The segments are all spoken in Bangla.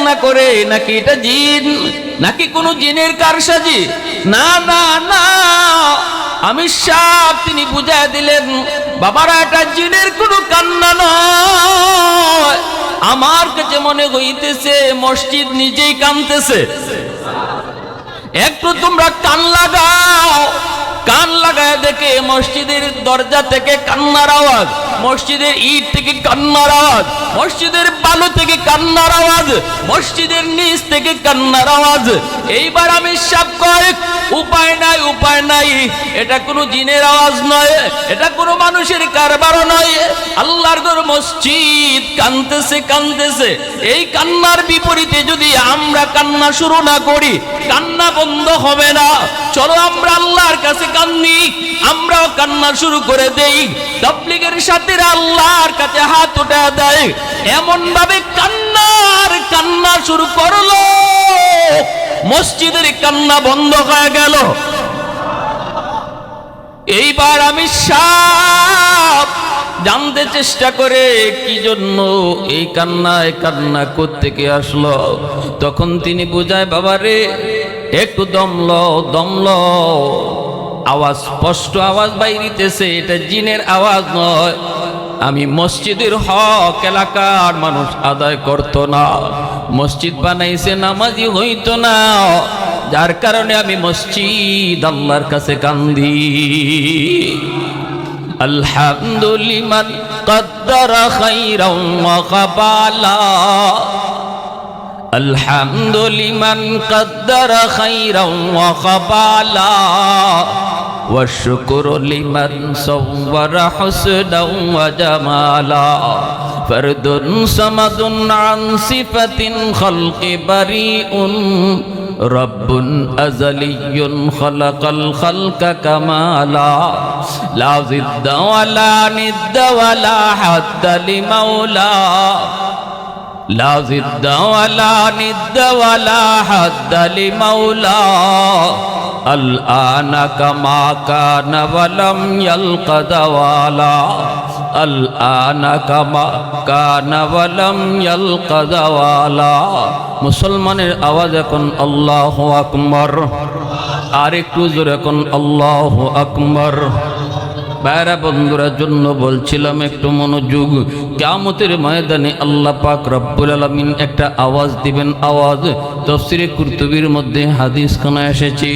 কান্না করে, নাকি এটা জিন, নাকি কোনো জিনের কারসাজি? না না না, আমির সাহেব তিনি বুঝায় দিলেন, বাবারা এটা জিনের কোনো কান্না নয়, আমার কাছে মনে হইতেছে মসজিদ নিজেই কাঁদতেছে। একটু তোমরা কান লাগাও, কান লাগায় দেখে মসজিদের দরজা থেকে কান্নার আওয়াজ, মসজিদের ইট থেকে কান্নার আওয়াজ, মসজিদের বালু থেকে কান্নার আওয়াজ, মসজিদের নিচ থেকে কান্নার আওয়াজ। এইবার আমি সব কয়েক উপায় নাই, উপায় নাই, এটা কোনো জিনের আওয়াজ নয়, এটা কোনো মানুষের কারবারও নয়, আল্লাহর ঘর মসজিদ কাঁদতেছে কাঁদতেছে। এই কান্নার বিপরীতে যদি আমরা কান্না শুরু না করি, কান্না বন্ধ হবে না। চলো আমরা আল্লাহর কাছে কান্দি, আমরাও কান্না শুরু করে দেই। তাবলীগের সাথীরা আল্লাহর কাছে হাত উঠা দেয়, এমন ভাবে কান্না শুরু করলো, মসজিদের কান্না বন্ধ হয়ে গেল। এইবার আমি সব জানতে চেষ্টা করে কি জন্য এই কান্না কোত্থেকে আসলো। তখন তিনি বুঝায়, বাবারে একটু দমল, আওয়াজ স্পষ্ট আওয়াজ বাইরিতেছে, এটা জিনের আওয়াজ নয়। আমি মসজিদের হক এলাকার মানুষ আদায় করত না, মসজিদ বানাইছে নামাজি হইতো না, যার কারণে আমি মসজিদ আল্লাহর কাছে কান্দি। আলহামদুলিল্লাহ কদ্দারা খাইরাম ওয়া কাবালা, আলহামদুলিল্লাহ কদ্দারা খাইরাম ওয়া কাবালা, والشكر لمن صور حسنا وجمالا، فرد صمد عن صفة خلق بريء، رب أزلي خلق الخلق كمالا، لا ضد ولا ند ولا حد لمولا، لا ضد ولا ند ولا حد لمولا، الآن كما كان ولم يلق زوالا، الآن كما كان ولم يلق زوالا। মুসলমানের আওয়াজ এখন আল্লাহু আকবার, আর একটু জোরে এখন আল্লাহু আকবার। ভাইরা বন্ধুরা জন্য বলছিলাম একটু মনোযোগ। কিয়ামতের ময়দানে আল্লাহ পাক রব্বুল আলামিন একটা আওয়াজ দিবেন, আওয়াজ। তাফসীরে কুরতুবীর মধ্যে হাদিস খানা এসেছে,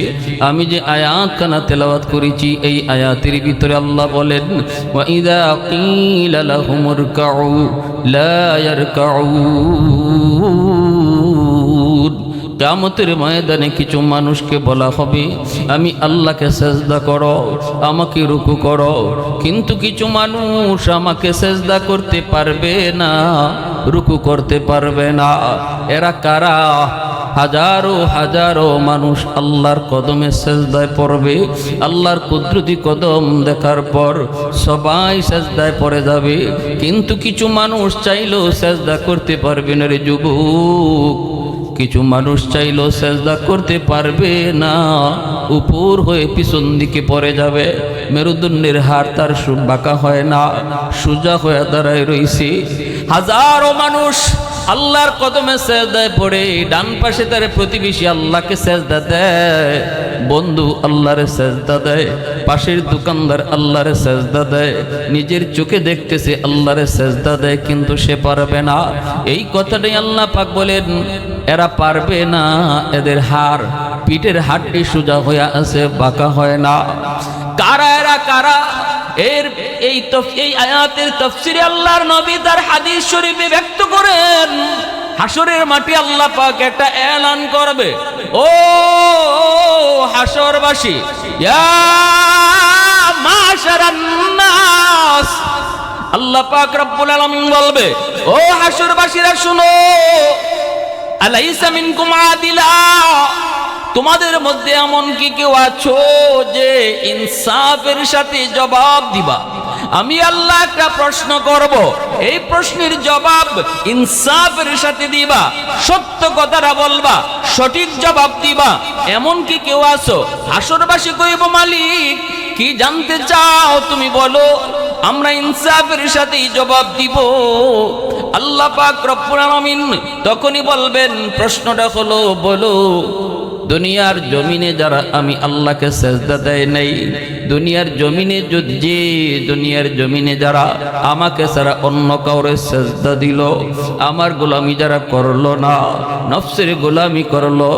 আমি যে আয়াত খানা তেলাওয়াত করেছি এই আয়াতের ভিতরে আল্লাহ বলেন, ওয়া ইযা কিলা লাহুমুরকাউ লা ইয়ারকাউন। কিয়ামতের ময়দানে কিছু মানুষকে বলা হবে, আমি আল্লাহকে সেজদা করো, আমাকে রুকু করো, কিন্তু কিছু মানুষ আমাকে সেজদা করতে পারবে না, রুকু করতে পারবে না। এরা কারা? হাজারো হাজারো মানুষ আল্লাহর কদমে সেজদায় পড়বে, আল্লাহর কুদরতি কদম দেখার পর সবাই সেজদায় পড়ে যাবে, কিন্তু কিছু মানুষ চাইলেও সেজদা করতে পারবে না রে যুবক। কিছু মানুষ চাইলেও সেজদা করতে পারবে না, উপর হয়ে পিছন দিকে পড়ে যাবে। মেরুদণ্ডের হাড় তার বাঁকা হয় না, সোজা হয়ে দাঁড়ায় রইছে। হাজারো মানুষ আল্লাহর কদমে সেজদায় পড়ে, ডান পাশে তার প্রতিবেশী আল্লাহকে সেজদা দেয়, বন্ধু আল্লাহরে সেজদা দেয়, পাশের দোকানদার আল্লাহরে সেজদা দেয়, নিজের চোখে দেখতেছে আল্লাহরে সেজদা দেয়, কিন্তু সে পারবে না। এই কথাটাই আল্লাহ পাক বলেন, এরা পারবে না, এদের হাড়, পিঠের হাড়টি সোজা হয়ে আছে, বাঁকা হয় না। কারা এরা? কারা? এই আয়াতের তাফসীরে আল্লাহর নবী তার হাদিস শরীফে ব্যক্ত করেন, হাসরের মাটি আল্লাহ পাক একটা এলান করবে, ও হাসরবাসী, ইয়া মাশারান নাস, আল্লাহ পাক রব্বুল আলামিন বলবে, ও হাসরবাসীরা শুনো, আলাইসা মিনকুম আদিলা, তোমাদের মধ্যে এমন কি কেউ আছো যে ইনসাফের সাথে জবাব দিবা? আমি আল্লাহ একটা প্রশ্ন করব, এই প্রশ্নের জবাব ইনসাফের সাথে দিবা, সত্য কথাটা বলবা, সঠিক জবাব দিবা, এমন কি কেউ আছো? হাসরবাসী কইব, মালিক কি জানতে চাও তুমি বলো, আমরা ইনসাফের সাথেই জবাব দিব। আল্লাহ পাক রব্বুল আলামিন তখনই বলবেন, প্রশ্নটা হলো, বলো দুনিয়ার জমিনে যারা আমি আল্লাহকে সেজদা দেয় নাই, দুনিয়ার জমিনে যে দুনিয়ার জমিনে যারা আমাকে ছাড়া অন্য কাউরে সেজদা দিল, আমার গোলামি যারা করলো না, নফসের গোলামি করলো,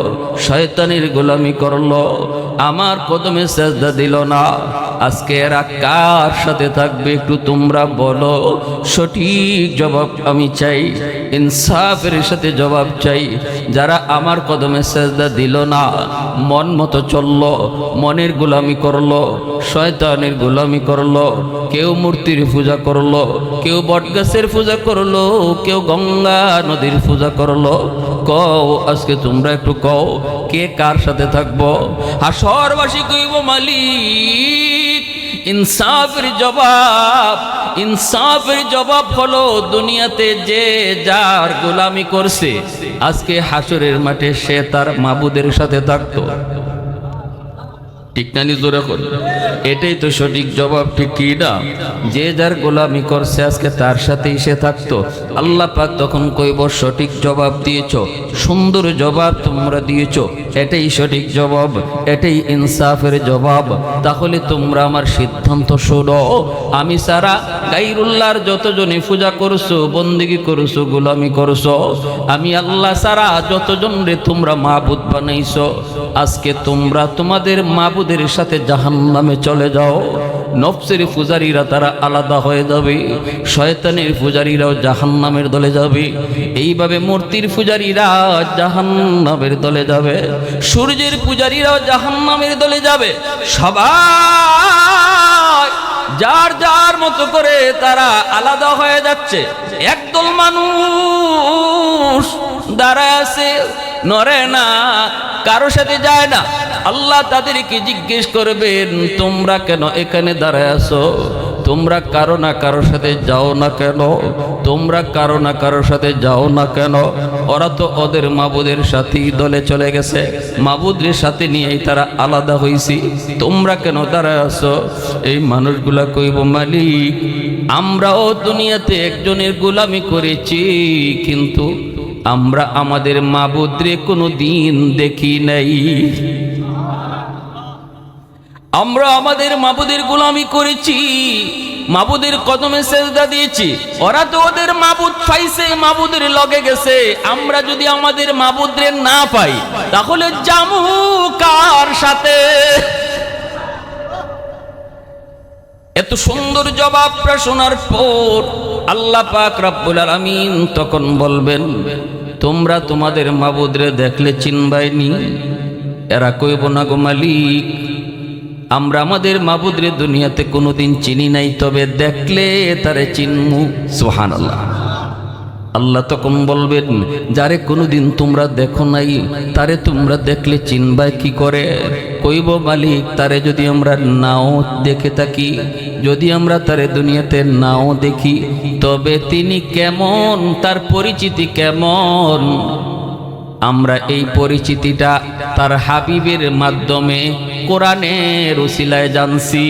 শয়তানের গোলামি করলো, আমার কদমে সেজদা দিল না, আজকে এরা কার সাথে থাকবে একটু তোমরা বলো। সঠিক জবাব আমি চাই, ইনসাফের সাথে জবাব চাই। যারা আমার কদমে সেজদা দিল না, মন মতো চললো, মনের গোলামি করলো, শয়তানের গোলামি করলো, কেউ মূর্তির পূজা করলো, কেউ বটগাছের পূজা করলো, কেউ গঙ্গা নদীর পূজা করলো, কও আজকে তোমরা একটু কও কে কার সাথে থাকবো? হাসরবাসী কইব মালিক। ইনসাফের জবাব, ইনসাফের জবাব হলো দুনিয়াতে যে যার গোলামি করছে, আজকে হাসরের মাঠে সে তার মাবুদের সাথে থাকতো। ঠিক না? নিজের এখন এটাই তো সঠিক জবাব, ঠিক কি না? যে যার গোলামি করছে আজকে তার সাথেই সে থাকতো। আল্লাহ পাক তখন কইব, সঠিক জবাব দিয়েছ, সুন্দর জবাব তোমরা দিয়েছ, এটাই সঠিক জবাব, এটাই ইনসাফের জবাব। তাহলে তোমরা আমার সিদ্ধান্ত শোনো, আমি সারা গায়রুল্লাহর যতজনে পূজা করছো, বন্দেগী করছো, গোলামি করছো, আমি আল্লাহ সারা যতজন রে তোমরা মাবুদ বানাইছো, আজকে তোমরা তোমাদের মাবুদের সাথে জাহান্নামে চলে যাও। নফসের পূজারীরা তারা আলাদা হয়ে যাবে, শয়তানের পূজারীরাও জাহান্নামের দলে যাবে, এইভাবে মূর্তির পূজারীরা জাহান্নামের দলে যাবে, সূর্যের পূজারীরাও জাহান্নামের দলে যাবে। সবাই যার যার মতো করে তারা আলাদা হয়ে যাচ্ছে। একদল মানুষ দাঁড়ায় আছে, নড়ে না, কারো সাথে যায় না। আল্লাহ তাদেরকে জিজ্ঞেস করবেন, তোমরা কেন এখানে দাঁড়ায় আছো? তোমরা কারো না কারোর সাথে যাও না কেন? তোমরা কারো না কারোর সাথে যাও না কেন? ওরা তো ওদের মাবুদের সাথেই দলে চলে গেছে, মাবুদের সাথে নিয়েই তারা আলাদা হইছি, তোমরা কেন দাঁড়ায় আছো? এই মানুষগুলা কইব, মালিক আমরাও দুনিয়াতে একজনের গোলামি করেছি, কিন্তু আমরা আমাদের মাবুদরে কোনো দিন দেখি নাই। আমরা আমাদের মাবুদের গোলামি করেছি, মাবুদের কদমে সেজদা দিয়েছি, ওরা তো ওদের মাবুদ পাইছে, মাবুদের লগে গেছে। আমরা যদি আমাদের মাবুদরে না পাই, তাহলে জামু কার সাথে? এত সুন্দর জবাবটা শোনার পর আল্লাহ পাক রব্বুল আলামিন তখন বলবেন, তোমরা তোমাদের মাবুদরে দেখলে চিনবাইনি? এরা কইব, না গো মালিক, আমরা আমাদের মাবুদরে দুনিয়াতে কোনোদিন চিনি নাই, তবে দেখলে তারে চিনমু। সুবহানাল্লাহ। আল্লাহ তখন বলবেন, যারে কোনোদিন তোমরা দেখো নাই তারে তোমরা দেখলে চিনবা কি করে? কইব, মালিক তারে যদি আমরা নাও দেখে থাকি, যদি আমরা তারে দুনিয়াতে নাও দেখি, তবে তিনি কেমন, তার পরিচিতি কেমন, আমরা এই পরিচিতিটা তার হাবিবের মাধ্যমে কোরআনের উসিলায় জানছি।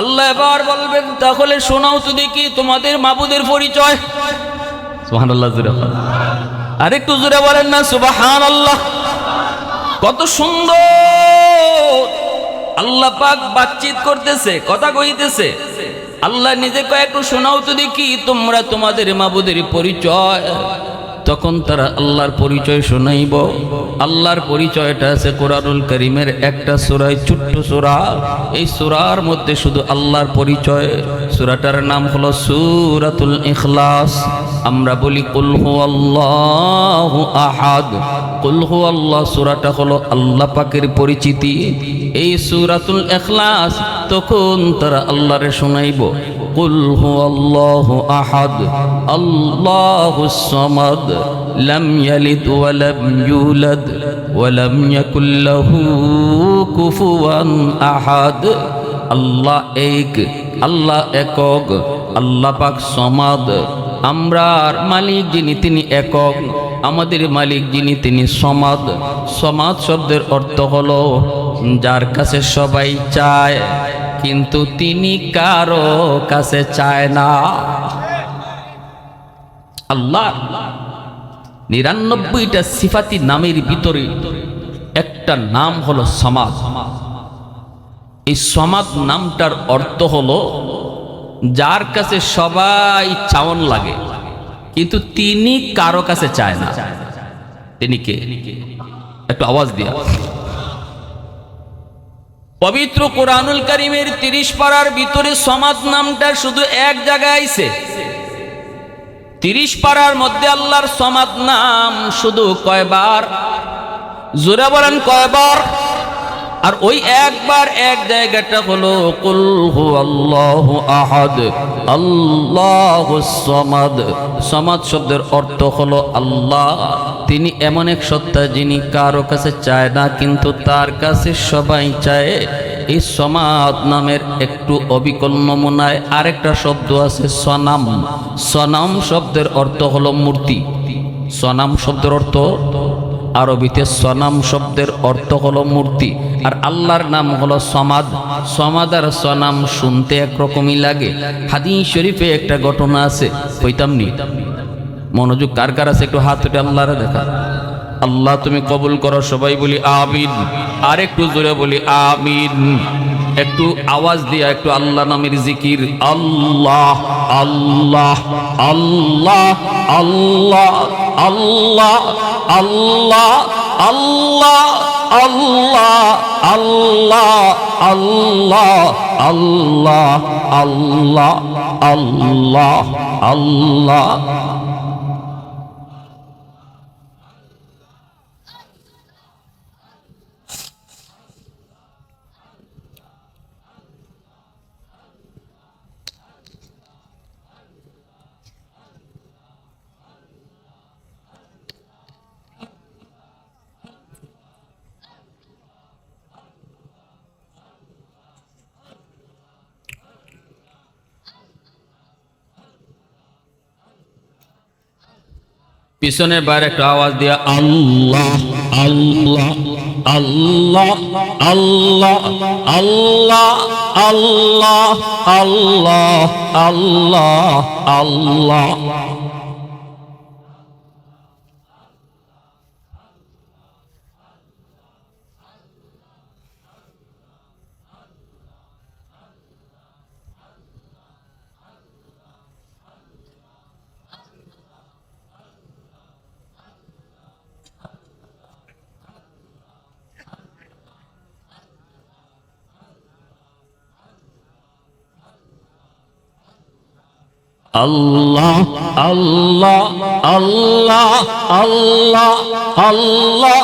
আল্লাহ এবার বলবেন, তাহলে শোনাও তো দেখি তোমাদের মাবুদের পরিচয়। সুবহানাল্লাহ, জোরে আরেকটু জোরে বলেন না সুবহানাল্লাহ। কত সুন্দর আল্লাহ পাক বাতচিত করতেছে, কথা কইতেছে। আল্লাহ নিজে কয়, একটু শোনাও তো দেখি তোমরা তোমাদের মাবুদের পরিচয়। তখন তারা আল্লাহর পরিচয় শোনাইব। আল্লাহর পরিচয়টা আছে কোরআনুল কারীমের একটা সূরায়, ছোট্ট সূরা। এই সূরার মধ্যে শুধু আল্লাহর পরিচয়। সূরাটার নাম হলো সূরাতুল ইখলাস। আমরা বলি কুল হুয়াল্লাহু আহাদ। কুল হুয়াল্লাহ সূরাটা হলো আল্লাহ পাকের পরিচিতি। এই সূরাতুল ইখলাস তখন তারা আল্লাহরে শোনাইব। কুল হুয়াল্লাহু আহাদ আল্লাহুস সামাদ লাম ইয়ালিদ ওয়া লাম ইউলাদ ওয়া লাম ইয়াকুল লাহু কুফুয়ান আহাদ। আল্লাহ এক, আল্লাহ একক, আল্লাহ পাক সমাদ। আমরার মালিক যিনি তিনি একক, আমাদের মালিক যিনি তিনি সমাদ। সমাদ শব্দের অর্থ হলো যার কাছে সবাই চায়, কিন্তু তিনি কারো কাছে চায় না। আল্লাহ 99টা সিফাতি নামের ভিতরে একটা নাম হলো সমাদ। এই সমাদ নামটার অর্থ হলো যার কাছে সবাই চাওন লাগে কিন্তু তিনি কারো কাছে চায় না। তিনি কে? একটু আওয়াজ দিয়া। পবিত্র কোরআনুল কারীমের 30 পারার ভিতরে সমাদ নামটা শুধু এক জায়গায় আইছে। 30 পারার মধ্যে আল্লাহর সমাদ নাম শুধু কয়বার? জোরে বলেন কয়বার? আর ওই একবার এক জায়গাটা হলো কুল হুয়াল্লাহু আহাদ আল্লাহুস সামাদ। সামাদ শব্দের অর্থ হলো আল্লাহ, তিনি এমন এক সত্তা যিনি কারো কাছে চায় না কিন্তু তার কাছে সবাই চায়। এই সমাদ নামের একটু অবিকল নমুনায় আরেকটা শব্দ আছে সনাম। সনাম শব্দের অর্থ হলো মূর্তি। সনাম শব্দের অর্থ আরবিতে সনাম শব্দের অর্থ হলো মূর্তি। আর আল্লাহর নাম হলো সমাদ। সমাদ আর সনাম শুনতে একরকমই লাগে। হাদিস শরীফে একটা ঘটনা আছে, কইতাম নি? মনোযোগ কার কার আছে একটু হাত উঠে আল্লাহরে দেখা। আল্লাহ তুমি কবুল করো, সবাই বলি আমিন। আর একটু জোরে বলি আমিন। একটু আওয়াজ দিয়া একটু আল্লাহ নামের জিকির। আল্লাহ আল্লাহ আল্লাহ আল্লাহ আল্লাহ আল্লাহ আল্লাহ আল্লাহ আল্লাহ আল্লাহ আল্লাহ আল্লাহ আল্লাহ আল্লাহ। পিছনের বাইরে একটা আওয়াজ দিয়া আল্লাহ আল্লাহ আল্লাহ আল্লাহ আল্লাহ আল্লাহ আল্লাহ আল্লাহ আল্লাহ। আল্লাহ আল্লাহ আল্লাহ আল্লাহ আল্লাহ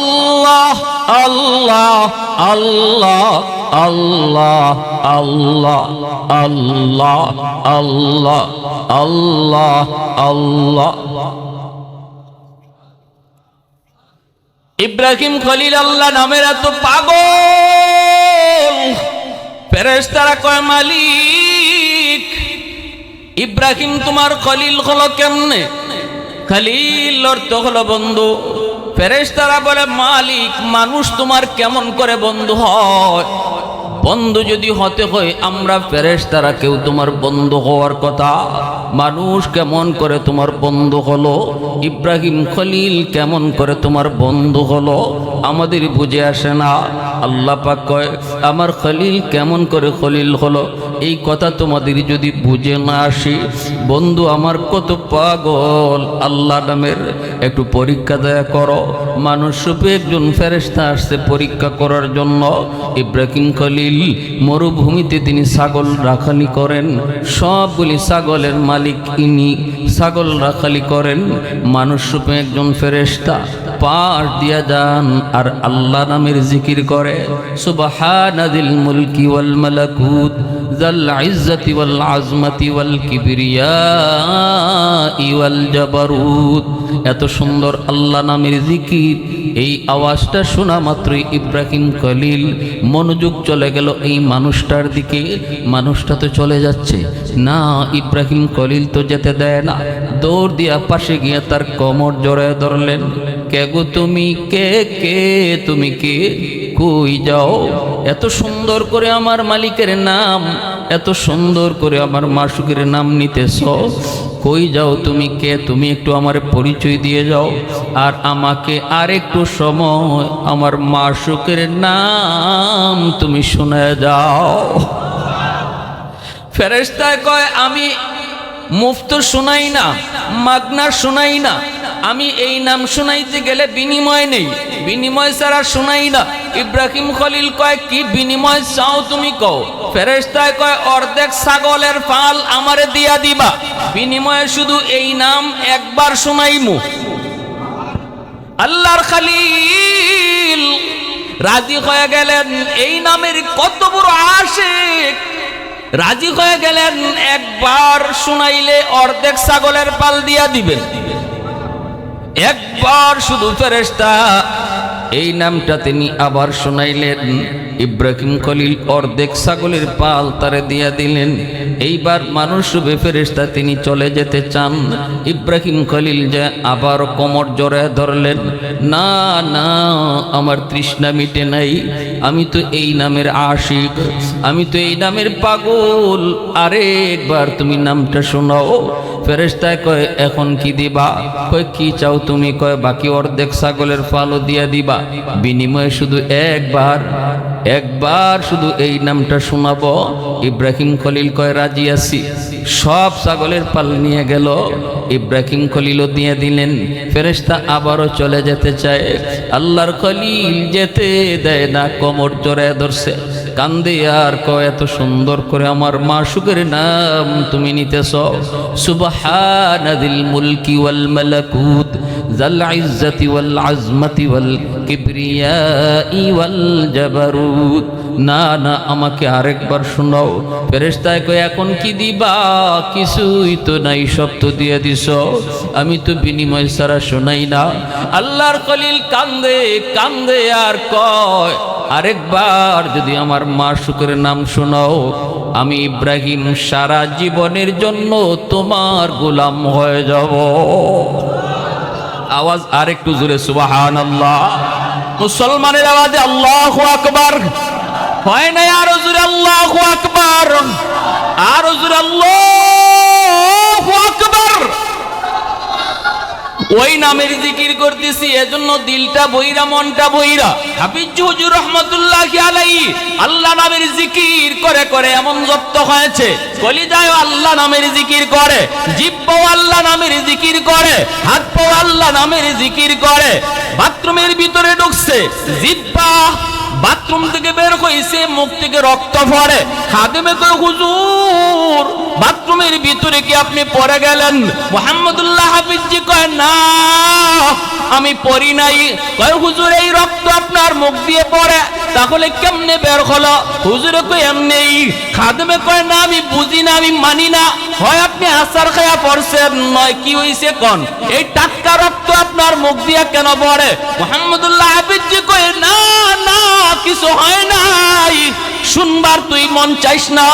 আল্লাহ আল্লাহ আল্লাহ আল্লাহ আল্লাহ আল্লাহ আল্লাহ আল্লাহ আল্লাহ। ইব্রাহিম খলিল আল্লাহ নামের এত পাগল, ফেরেশতারা কয় মালিক ইব্রাহিম তোমার খলিল হলো কেমনে? খলিল অর্থ হলো বন্ধু। ফেরেশতারা বলে মালিক মানুষ তোমার কেমন করে বন্ধু হয়? বন্ধু যদি হতে হয় আমরা ফেরেশতারা কেউ তোমার বন্ধু হওয়ার কথা, মানুষ কেমন করে তোমার বন্ধু হলো? ইব্রাহিম খলিল কেমন করে তোমার বন্ধু হলো? আমাদের বুঝে আসে না। আল্লাহ পাক কয় আমার খলিল কেমন করে খলিল হলো? এই কথা তোমাদের যদি বুঝে না আসে, বন্ধু আমার কত পাগল আল্লাহ নামের একটু পরীক্ষা দেয়া করো। মানুষ রূপে একজন ফেরেশতা আসছে পরীক্ষা করার জন্য। ইব্রাহিম খলিল মরুভূমিতে তিনি ছাগল রাখালি করেন, সবগুলি ছাগলের মালিক ইনি, ছাগল রাখালি করেন। মানুষ রূপে একজন ফেরেশতা পাশ দিয়া যান আর আল্লাহ নামের জিকির করে সুবহানাদিল মুলকি ওয়াল মালাকুত যাল ইজ্জতি ওয়াল আজমতি ওয়াল কিবরিয়াই ওয়াল জাবারুত। এত সুন্দর আল্লাহ নামের জিকির, এই আওয়াজটা শোনা মাত্রই ইব্রাহিম খলিল মনোযোগ চলে গেল এই মানুষটার দিকে। মানুষটা তো চলে যাচ্ছে না, ইব্রাহিম খলিল তো যেতে দেয় না। দৌড় দিয়া পাশে গিয়ে তার কোমর জড়ায় ধরলেন। কে গো তুমি? কে কে তুমি কে? কই যাও? এত সুন্দর করে আমার মালিকের নাম, এত সুন্দর করে আমার মাশুকের নাম নিতেছ, কই যাও তুমি, কে তুমি, একটু আমার পরিচয় দিয়ে যাও, আর আমাকে আর একটু সময় আমার মাশউকের নাম তুমি শুনে যাও। ফেরেশতায় কয় আমি মুফত শোনাই না, মাগনা শোনাই না, আমি এই নাম শোনাইতে গেলে বিনিময় নেই, বিনিময় ছাড়া শোনাই না। ইব্রাহিম খলিল কয় কি বিনিময় চাও তুমি কও। ফেরেশতায় কয় অর্ধেক ছাগলের পাল আমারে দিয়া দিবা, বিনিময়ে শুধু এই নাম একবার শোনাইমু। আল্লাহর খলিল রাজি হয়ে গেলেন, এই নামের কত বড় আশিক, রাজি হয়ে গেলেন, একবার শুনাইলে অর্ধেক ছাগলের পাল দিয়া দিবেন। একবার শুধু ফেরেশতা এই নামটা তিনি আবার শুনাইলেন, ইব্রাহিম খলিল অর্ধেক ছাগলের পাল তারে দিয়া দিলেন। এইবার মানুষ রূপে ফেরেশতা তিনি চলে যেতে চান, ইব্রাহিম খলিল যে আবার কোমর জড়ে ধরলেন, না না আমার তৃষ্ণা মিটে নাই, আমি তো এই নামের আশিক, আমি তো এই নামের পাগল, আরেকবার তুমি নামটা শোনাও। ফেরেশতায় কয় এখন কি দিবা? কয় কি চাও তুমি? কয় বাকি অর্ধেক ছাগলের পালও দিয়া দিবা, বিনিময়ে শুধু একবার শুধু এই নামটা শোনাবো। ইব্রাহিম খলিল কয় রাজি আছি। সব ছাগলের পাল নিয়ে গেল, ইব্রাহিম খলিলও দিয়ে দিলেন। ফেরেশতা আবারও চলে যেতে চায়, আল্লাহর খলিল যেতে দেয় না, কোমর জড়ায় ধরছে, কান্দে আর কয় এত সুন্দর করে আমার মাশউকের নাম তুমি নিতেছ। সুবহানাদিল মুলকি ওয়াল মালাকুত যাল ইজ্জতি ওয়াল আজমতি ওয়াল কিবরিয়াই ওয়াল জাবারুত। না না আমাকে আরেকবার শোনাও। ফেরেশতায় কয় এখন কি দিবা? কিছুই তো নাই, সব তো দিয়ে দিছ, আমি তো বিনিময় ছাড়া শোনাই না। আল্লাহর খলিল কান্দে কান্দে আর কয় আরেকবার যদি আমার মাশউকের নাম শোনাও, আমি ইব্রাহিম সারা জীবনের জন্য তোমার গোলাম হয়ে যাব। আওয়াজ আরেকটু জোরে সুবহানাল্লাহ। মুসলমানের আওয়াজে আল্লাহু আকবার হয় না? আরো জোরে আল্লাহু আকবার, আরো জোরে আল্লাহু আকবার। ওই নামের জিকির করতেছি, এজন্য দিলটা বইরা মনটা বইরা। হাফিজ হুজুর রাহমাতুল্লাহি আলাইহি আল্লাহ নামের জিকির করে করে এমন জব্দ হয়েছে, কলিজায় আল্লাহ নামের জিকির করে, জিহ্বাও আল্লাহ নামের জিকির করে, হাত পাও আল্লাহ নামের জিকির করে। বাথরুমের ভিতরে ঢুকছে, জিহ্বা বাথরুম থেকে বের হইছে, মুখ থেকে রক্ত পড়ে। খাদেমে কয় হুজুর বাথরুমের ভিতরে কি আপনি পড়ে গেলেন? মুহাম্মদুল্লাহ হাফিজজি কয় না আমি পড়ি নাই। কয় হুজুর এই রক্ত আপনার মুখ দিয়ে পড়ে, তাহলে কেমনে বের হলো? হুজুরে কয় এমনি। খাদেমে কয় না আমি বুঝি না, আমি মানি না, হয় আপনি আসার খায়া পড়ছেন, নয় কি হইছে কোন, এই টাটকা রক্ত আপনার মুখ দিয়ে কেন পড়ে? মুহাম্মদুল্লাহ হাফিজজি কয় না না কিছু হয় নাই। শুনবার তুই মন চাইস না,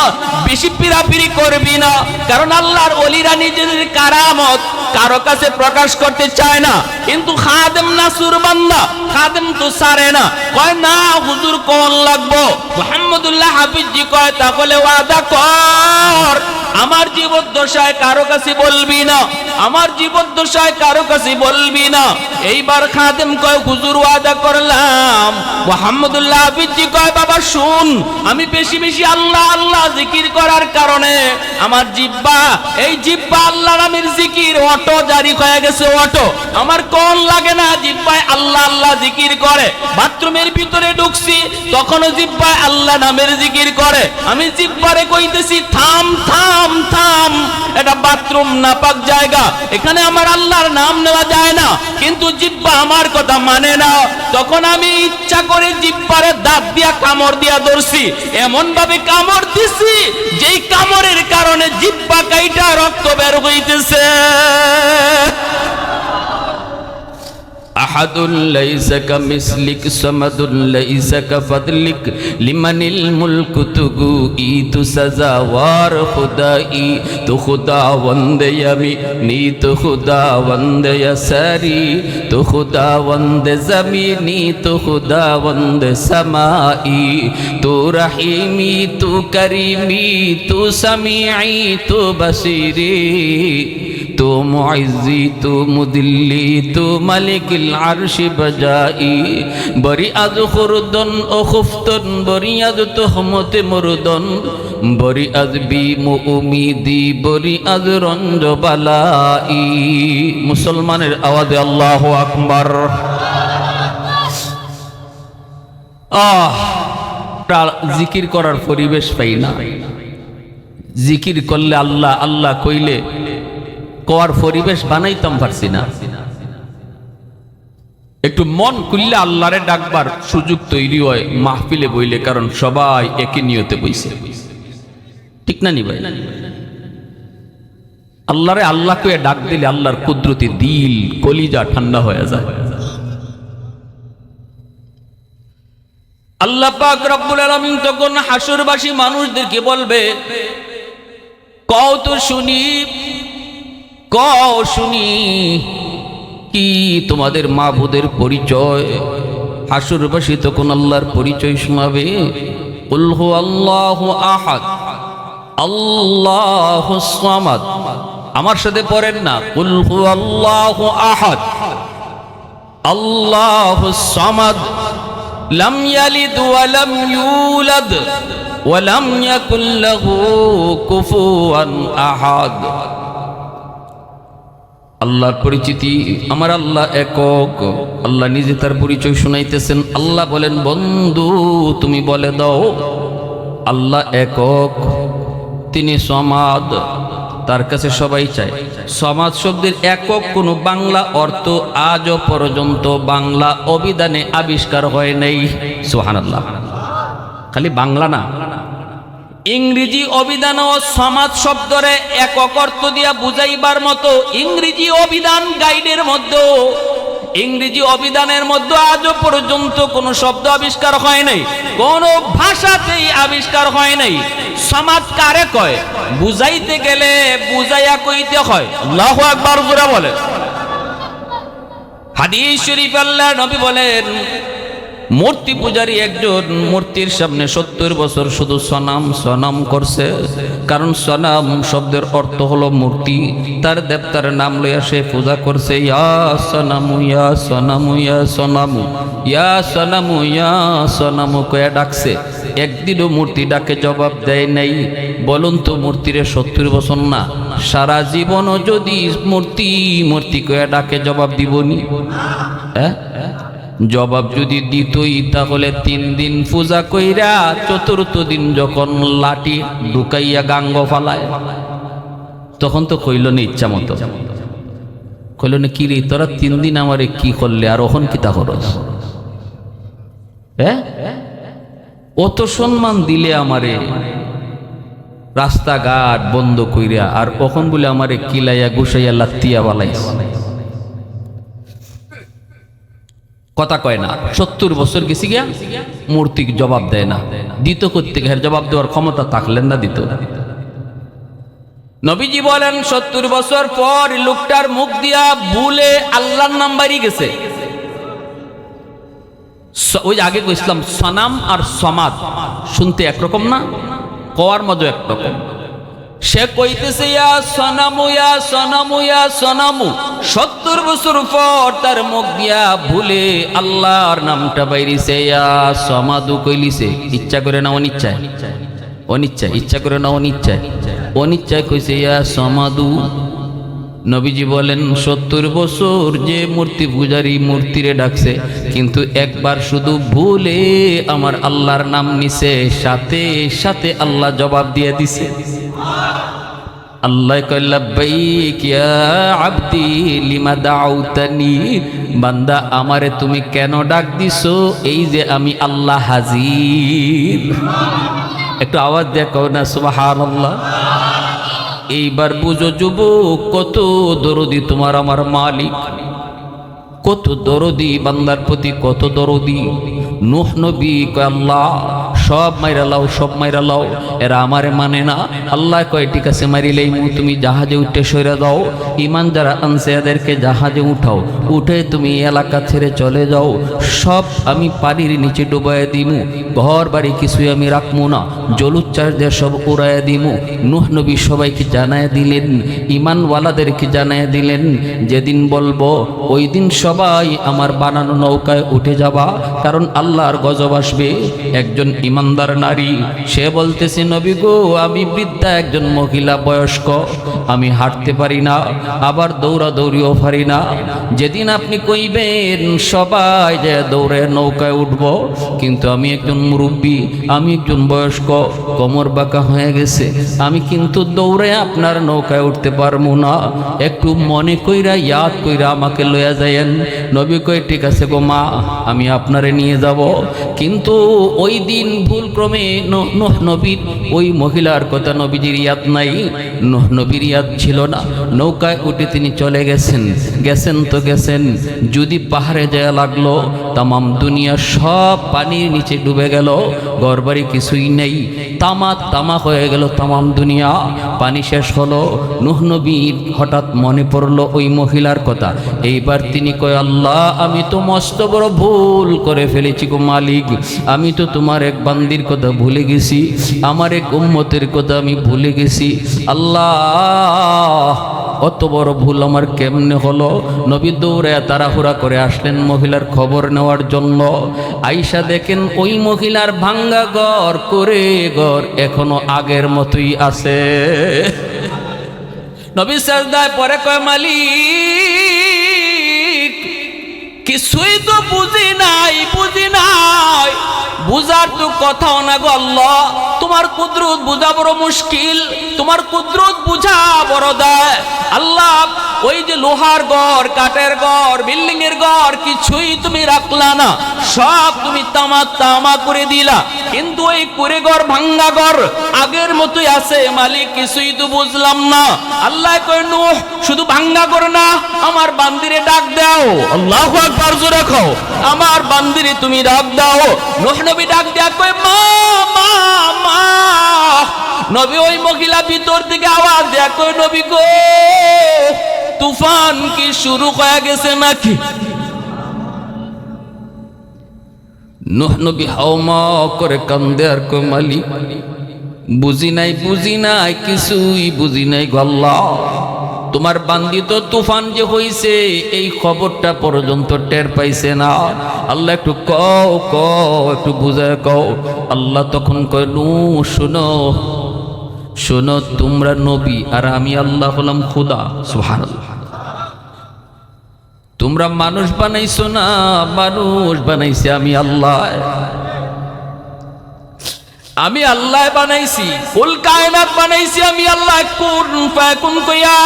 বেশি পিরাপিরি করবি না, কারণ আল্লাহর ওলিরা নিজেদের কারামত কারো কাছে প্রকাশ করতে চায় না। কিন্তু খাদেম নাসুর বান্দা, খাদেম তো সারে না। কয় না হুজুর কোন লাগবো? মুহাম্মদুল্লাহ হাফিজজি কয় তাহলে ওয়াদা কর আমার জীবদ্দশায় কারো কাছে বলবি না, আমার জীবদ্দশায় কারো কাছে বলবি না। এইবার খাদেম কয় হুজুর ওয়াদা করলাম। মুহাম্মদুল্লাহ হাফিজজি কয় বাবা শুন, আমি বেশি বেশি আল্লাহ আল্লাহ জিকির করার কারণে আমার জিহ্বা, এই জিহ্বা আল্লাহ নামের জিকির অটো জারি হয়ে গেছে, অটো আমার কোন লাগে না, জিহ্বায় আল্লাহ আল্লাহ জিকির করে। বাথরুমের ভিতরে ঢুকছি, তখনও জিহ্বায় আল্লাহ নামের জিকির করে। আমি জিহ্বারে কইতেছি থাম থাম থাম, এটা বাথরুম নাপাক জায়গা, এখানে আমার আল্লাহর নাম নেওয়া যায় না। কিন্তু জিহ্বা আমার কথা মানে না। তখন আমি ইচ্ছা করে জিহ্বারে দাঁত দিয়া কামড় দিয়া ধরছি, এমন ভাবে কামড় দিছি যেই কামড়ের কারণে জিহ্বা কাইটা রক্ত বের হইতেছে। আহাদুল লাইসা কামিসলিক সামাদুল লাইসা কাফাদলিক লিমানিল মুলকু তুগু ই তু সাজাওয়ার খুদাই তু খুদা वंदे यमी नी तु खुदा वंदे यसरी तु खुदा वंदे जमीनी तु खुदा वंदे समाई तु रहीमी तु करीमी तु समीई तु बसीरी তো মুইজ্জি তো মুদিল্লি তো মালিকুল আরশি বাজাই বরি আজ খুরদন ও খুফতন বরি আজ তোহমতে মুরদন বরি আজ বিমু উমিদি বরি আজ রঞ্জ বালাই। মুসলমানের আওয়াজে আল্লাহু আকবার। জিকির করার পরিবেশ পাই না। জিকির করলে আল্লাহ আল্লাহ কইলে কোয়ার পরিবেশ বানাইতাম পারছি না। একটু মন খুললে আল্লাহরে ডাকবার সুযোগ তৈরি হয় মাহফিলে বইলে, কারণ সবাই একই নিয়তে বইছে, ঠিক না নি ভাই? আল্লাহরে আল্লাহ কয়ে ডাক দিলে আল্লাহর কুদরতি দিল কলিজা ঠান্ডা হয়ে যায়। আল্লাহ পাক রব্বুল আলামিন তখন হাসরবাসী মানুষদেরকে বলবে, কও তো শুনি, কও শুনি কি তোমাদের মাবুদের পরিচয়। হাসরবাসী তখন আল্লাহর পরিচয় শোনাবে। কুল হু আল্লাহু আহাদ আল্লাহুস সামাদ। আমার সাথে পড়েন না, কুল হু আল্লাহু আহাদ আল্লাহুস সামাদ লাম ইয়ালিদ ওয়া লাম ইউলাদ ওয়া লাম ইয়াকুল লাহু কুফুয়ান আহাদ। আল্লাহর পরিচিতি, আমার আল্লাহ একক। আল্লাহ নিজে তার পরিচয় শুনাইতেছেন। আল্লাহ বলেন, বন্ধু তুমি বলে দাও আল্লাহ একক, তিনি সমাদ, তার কাছে সবাই চায়। সমাজ শব্দের একক কোনো বাংলা অর্থ আজও পর্যন্ত বাংলা অভিধানে আবিষ্কার হয় নাই। সুবহানাল্লাহ। খালি বাংলা না, ইংরেজি অভিধান ও সমাজ শব্দরে একক অর্থ দিয়া বুঝাইবার মতো ইংরেজি অভিধান গাইডের মধ্যে, ইংরেজি অভিধানের মধ্যে আজও পর্যন্ত কোনো শব্দ আবিষ্কার হয় নাই, কোনো ভাষাতেই আবিষ্কার হয় নাই। সমাজ কারে কয় বুঝাইতে গেলে বুঝাইয়া কইতে হয়। আল্লাহু আকবার জোরে বলে। হাদিস শরীফ আল্লাহর নবী বলেন, মূর্তি পূজারী একজন মূর্তির সামনে 70 বছর শুধু সনাম সনাম করছে। কারণ সনাম শব্দের অর্থ হলো মূর্তি। তার দেবতার নাম লইয়া সে পূজা করছে। ইয়া সনামু ইয়া সনামু ইয়া সনামু ইয়া সনামু ইয়া সনামু কয়ে ডাকছে। একদিনও মূর্তি ডাকে জবাব দেয় নাই। বলুন তো মূর্তিরে 70 বছর না, সারা জীবনও যদি মূর্তি মূর্তি কয়ে ডাকে জবাব দিবনি? হ্যাঁ, জবাব যদি দিতই তাহলে 3 দিন পূজা কইরা 4th দিন যখন লাঠি ঢুকাইয়া গাঙ্গ ফালায়, তখন তো কইল না ইচ্ছা মতো। কইল না, কি রে তোরা 3 দিন আমারে কি করলে, আর ওখন কি তা করস? হ্যাঁ, অত সম্মান দিলে আমারে, রাস্তাঘাট বন্ধ কইরা, আর ওখন বলে আমারে কিলাইয়া গুছাইয়া লাত্তিয়া বালাইস। কথা কয় না। 70 বছর গেছি গিয়া মূর্তি জবাব দেয় না। দিত করতে গেলে জবাব দেওয়ার ক্ষমতা থাকলেন না, দিত। নবীজি বলেন 70 বছর পর লোকটার মুখ দিয়া ভুলে আল্লাহর নাম বাড়ি গেছে। ওই আগে কইছিলাম সনাম আর সমাদ শুনতে একরকম না, কওয়ার মধ্যে একরকম। সে কইতেছে ইয়া সনামু ইয়া সনামু ইয়া সনামু। 70 বছর পর তার মুখ দিয়া ভুলে আল্লাহর নামটা বাইরিছে। ইয়া সমাদু কইলিছে, ইচ্ছা করে না অনিচ্ছায়, অনিচ্ছায়, ইচ্ছা করে না অনিচ্ছায়, অনিচ্ছায় কইছে ইয়া সমাদু। নবীজি বলেন 70 বছর যে মূর্তি পূজারী মূর্তিরে ডাকছে, কিন্তু একবার শুধু ভুলে আমার আল্লাহর নাম নিছে, সাথে সাথে আল্লাহ জবাব দিয়ে দিছে। আল্লাহ কয় লাব্বাইক ইয়া আবদি লিমা দাউতানি। বান্দা আমারে তুমি কেন ডাক দিছো? এই যে আমি আল্লাহ হাজির। একটু আওয়াজ দিয়ে কও না সুবহানাল্লাহ। এইবার বুঝো যুবক, কত দরদি তোমার আমার মালিক, কত দরদি বান্দার প্রতি, কত দরদি। নূহ নবী কয় আল্লাহ সব মাইরা লাও, সব মাইরা লাও, এরা আমারে মানে না। আল্লাহ কয় ঠিক আছে মারিলেই তুমি জাহাজে উঠে সরে যাও, ইমান যারা আনছে এদেরকে জাহাজে উঠাও, উঠে তুমি এলাকা ছেড়ে চলে যাও, সব আমি পানির নিচে ডুবাইয়া দিমু, ঘর বাড়ি কিছুই আমি রাখবো না, জলুচ্চাস দিয়ে সব উড়াইয়া দিমু। নূহ নবী সবাইকে জানায় দিলেন, ইমানওয়ালাদেরকে জানায় দিলেন, যেদিন বলবো ওই দিন সবাই আমার বানানো নৌকায় উঠে যাবা, কারণ আল্লাহর গজব আসবে। একজন ইমানদার নারী সে বলতেছে, নবী গো আমি বৃদ্ধা একজন মহিলা, বয়স্ক, আমি হাঁটতে পারি না, আবার দৌড়াদৌড়িও পারি না। যেদিন আপনি কইবেন সবাই যে দৌড়ে নৌকায় উঠব, কিন্তু আমি একজন মুরব্বী, আমি একজন বয়স্ক, কোমর বাঁকা হয়ে গেছে, আমি কিন্তু দৌড়ে আপনার নৌকায় উঠতে পারবো না, একটু মনে কইরা ইয়াদ কইরা আমাকে লইয়া যায়েন। নবী কই ঠিক আছে গো মা, আমি আপনারে নিয়ে যাব। কিন্তু ওই দিন ভুলক্রমে নূহ নবীর ওই মহিলার কথা নবীজির ইয়াদ নাই, নূহ নবীর ইয়াদ ছিল না। নৌকায় উঠে তিনি চলে গেছেন, গেছেন তো গেছেন, যদি পাহাড়ে যায় লাগলো, তামাম দুনিয়া সব পানির নিচে ডুবে গেল, ঘরবাড়ি কিছুই নেই, তামা হয়ে গেল তামাম দুনিয়া। পানি শেষ হলো, নূহ নবীর হঠাৎ মনে পড়লো ওই মহিলার কথা। এইবার তিনি কয়, আল্লাহ আমি তো মস্ত বড় ভুল করে ফেলেছি গো মালিক, আমি তো তোমার এক বান্দির কথা ভুলে গেছি, আমার এক উম্মতের কথা আমি ভুলে গেছি। আল্লাহ অত বড় ভুল আমার কেমনে হলো? নবী দৌড়ে তাড়াহুড়া করে আসলেন মহিলার খবর নেওয়ার জন্য। আয়েশা দেখেন ওই মহিলার ভাঙ্গা ঘর করে ঘর এখনো আগের মতোই আছে। নবী সাজদায় পরে কয়, মালিক কিছুই তো বুঝি নাই, বুঝার তো কথাও না গো আল্লাহ, তোমার কুদরত বুঝা বড় মুশকিল, তোমার কুদরত বুঝা বড় দেয় আল্লাহ। ওই যে লোহার ঘর, কাঠের ঘর, বিল্ডিং এর ঘর কিছুই তুমি রাখলা না, সব তুমি তামা করে দিলা, কিন্তু ওই কুড়ে ঘর, ভাঙ্গা ঘর আগের মতোই আছে। মালিক কিছুই তো বুঝলাম না। আল্লাহ কয়, নূহ শুধু ভাঙ্গা ঘর না, আমার বান্দিরে ডাক দাও। আল্লাহু আকবার জোরে কও, আমার বান্দিরে তুমি ডাক দাও। নূহ নবী ডাক দেয়া কয়, মা মা মা। নবী ওই মহিলা ভিতর থেকে আওয়াজ দেয়া কয়, নবী গো তুফান কি শুরু হয়ে গেছে নাকি? নূহ নবী হাওমা করে কান্দে আর কয়, মালিক বুঝি নাই, কিছুই বুঝি নাই গো আল্লাহ, তোমার বান্দি তো তুফান যে হইছে এই খবরটা পর্যন্ত টের পাইছে না। আল্লাহ একটু কও, একটু বুঝায় কও। আল্লাহ তখন কয়, নূহ শোনো, তোমরা নবী আর আমি আল্লাহ হলাম খুদা। সুবহানাল্লাহ। তোমরা মানুষ বানাইছো না, মানুষ বানাইছে আমি আল্লাহ, আমি আল্লাহ বানাইছি, কুল কায়নাত বানাইছি আমি আল্লাহ, কুন ফায়াকুন কইয়া।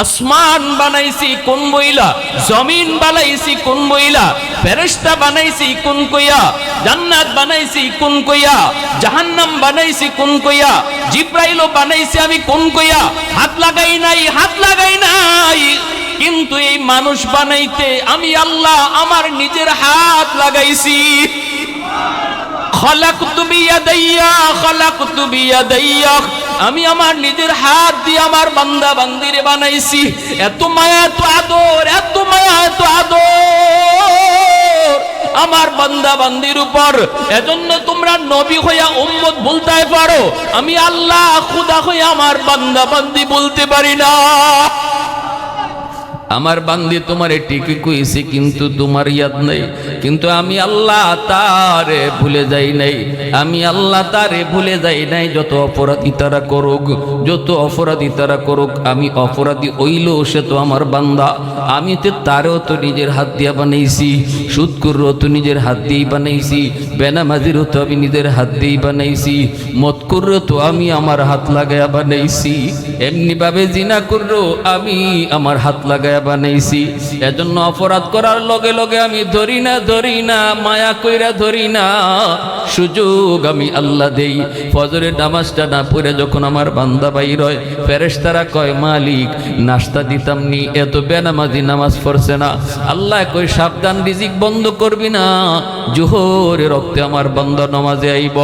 আসমান বানাইছি কোন বইলা, জমিন বানাইছি কোন বইলা, ফেরেশতা বানাইছি কোন কইয়া, জান্নাত বানাইছি কোন কইয়া, জাহান্নাম বানাইছি কোন কইয়া, জিব্রাইলও বানাইছি আমি কোন কইয়া। হাত লাগাই নাই, কিন্তু এই মানুষ বানাইতে আমি আল্লাহ আমার নিজের হাত লাগাইছি। খালাকতু বিয়াদাইয়া, আমি আমার নিজের হাত দিয়ে আমার বান্দা বান্দিরে বানাইছি। এত মায়া, এত আদর, আমার বান্দা বান্দির উপর। এজন্য তোমরা নবী হইয়া উম্মত বলতে পারো, আমি আল্লাহ খুদা হইয়া আমার বান্দা বান্দি বলতে পারি না। আমার বান্দি তোমারে ঠিকই কইছি, কিন্তু তোমার ইয়াদ নাই, কিন্তু আমি আল্লাহ তারে ভুলে যাই নাই, আমি আল্লাহ তারে ভুলে যাই নাই। যত অপরাধী তারা করুক, আমি অপরাধী হইলেও সে তো আমার বান্দা, আমি তো তারেও তো নিজের হাত দিয়া বানাইছি, সুদকুরও তো নিজের হাত দিয়েই বানাইছি, বেনামাজিরও তো আমি নিজের হাত দিয়েই বানাইছি, মদকুরও তো আমি আমার হাত লাগায়া বানাইছি, এমনি ভাবে জিনা করো আমি আমার হাত লাগায়া বানাইছি, এজন্য অপরাধ করার লগে লগে আমি ধরি না, মায়া কইরা ধরি না, সুযোগ আমি আল্লাহ দেই। ফজরের নামাজটা না পড়ে যখন আমার বান্দা বাইর হয়, ফেরেশতারা কয় মালিক নাস্তা দিতাম নি, এত বেনামাজি নামাজ পড়ছে না। আল্লাহ কই সাবধান, রিজিক বন্ধ করবি না, জোহরের রক্তে আমার বান্দা নামাজে আইব।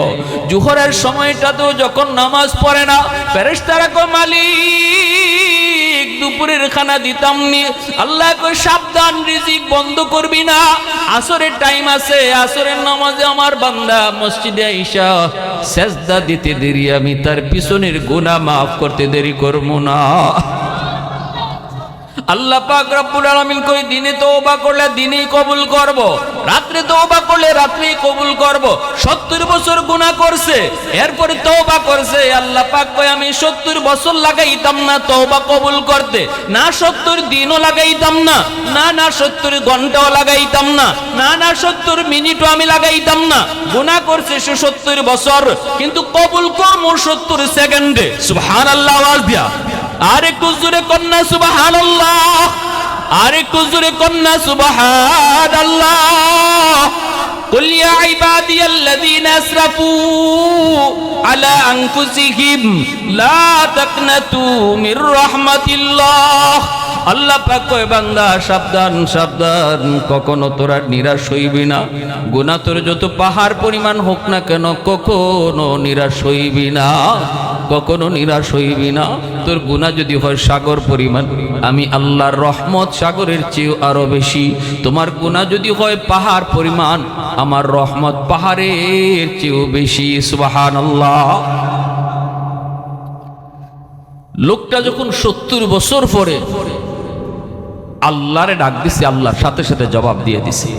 জোহরের সময়টাতেও যখন নামাজ পড়ে না, ফেরেশতারা কয় মালিক দুপুরের খানা দিতাম নি। আল্লাহ কই সাবধান, রিজিক বন্ধ করবি না। আসরের টাইম আছে, আসরের নামাজে আমার বান্দা মসজিদে আইসা সেজদা দিতে দেরি, আমি তার পিছনের গুনাহ মাফ করতে দেরি করব না। আল্লাহ পাক রব্বুল আলামিন কই দিনে তওবা করলে দিনেই কবুল করব, রাত্রে তওবা করলে রাত্রেই কবুল করব। 70 বছর গুনাহ করছে, এরপরে তওবা করছে, আল্লাহ পাক কই আমি 70 বছর লাগাইতাম না তওবা কবুল করতে, না 70 দিনও লাগাইতাম না, না 70 ঘন্টাও লাগাইতাম না, না 70 মিনিটও আমি লাগাইতাম না। গুনাহ করছে 70 বছর, কিন্তু কবুল করব 70 সেকেন্ডে। সুবহানাল্লাহ, আওয়াজ দিয়া আর একটু জোরে কন্যা সুবহানাল্লাহ, আর একটু জোরে কন্যা সুবহানাল্লাহ। কুল ইয়া ইবাদিয়াল্লাযীনা আসরাফু আলা আনফুসিহিম লা তাকনাতু মির রাহমাতিল্লাহ। আল্লাহ পাক কয় বান্দা সাবধান সাবধান, কখনো তোরা নিরাশ হইবি না। গুনাহ তোর যত পাহাড় পরিমাণ হোক না কেন, কখনো নিরাশ হইবি না, কখনো নিরাশ হইবি না। তোর গুনাহ যদি হয় সাগর পরিমাণ, আমি আল্লাহর রহমত সাগরের চেয়েও আরো বেশি। তোমার গুনাহ যদি হয় পাহাড় পরিমাণ, আমার রহমত পাহাড়ের চেয়েও বেশি। সুবহানাল্লাহ। লোকটা যখন 70 বছর পরে আল্লাহরে ডাক দিছে, আল্লাহর সাথে সাথে জবাব দিয়ে দিছে।